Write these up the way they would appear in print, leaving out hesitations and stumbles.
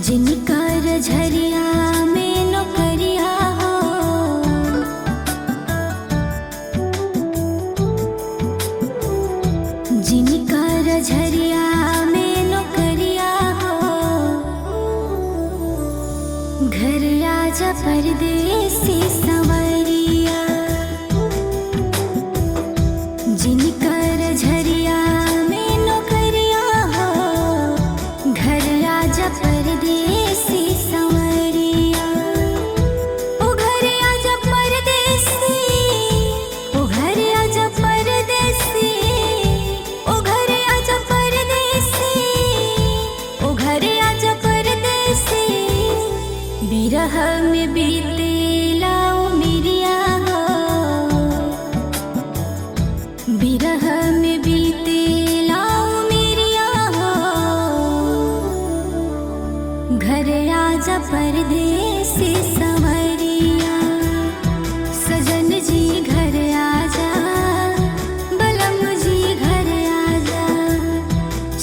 जिनकर झरिया में नौकरिया हो, जिनकर झरिया में नौकरिया हो, घर आजा परदेसी संवरिया। जिनकर झरिया में नौकरिया हो, घर आजा परदेसी संवरिया। ओ घर आजा परदेसी, ओ घर आजा परदेसी, ओ घर आजा परदेसी, ओ घर आजा परदेसी। बिरह में बीतेला उमिरिया हो, बिरह में बीतेला उमिरिया हो, घर आजा परदेसी संवरिया। सजन जी घर आजा, बलम जी घर आजा,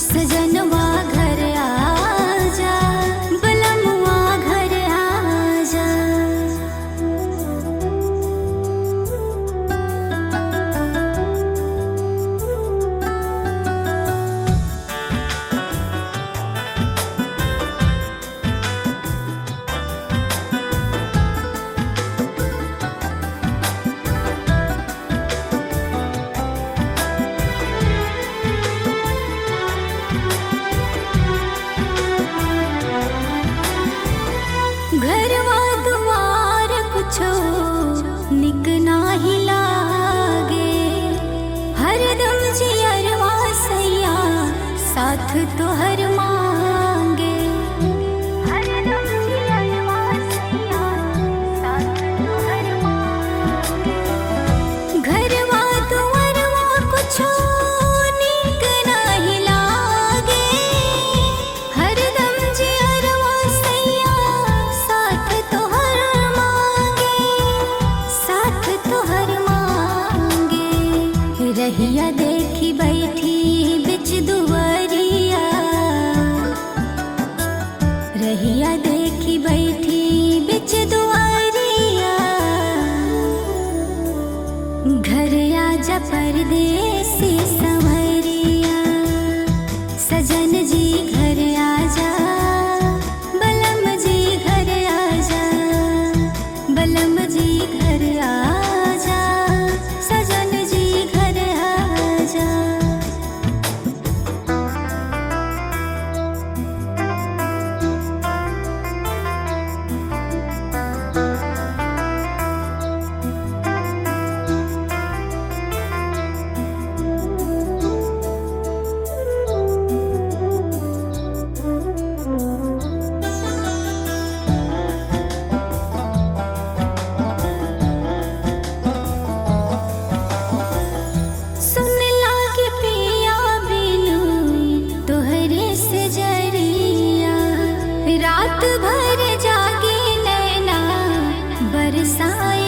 सजनवा घर आजा, बलमवा घर आजा। घरवा दुआर कुछो निक नाही लागे, हरदम जियरवा सैया साथ तोहर मांगे। हरदम जियरवा सैया साथ तोहर मांगे। घरवा दुआरवा कुछो निक नाही लागे, हरदम जियरवा सैया साथ तोहर मांगे, साथ तोहर मांगे। रहिया देखी बैठी बिच दुआरिया, रहिया देखी बैठी बिच दुआरिया। घर आजा परदेसी संवरिया। सजन जी घर आजा, बलम जी घर आजा, बलम जी घर आजा, सजन जी घर आजा। सुन लागे पिया बिनु तोहरे से जरिया, रात भर जागे नैना बरसाए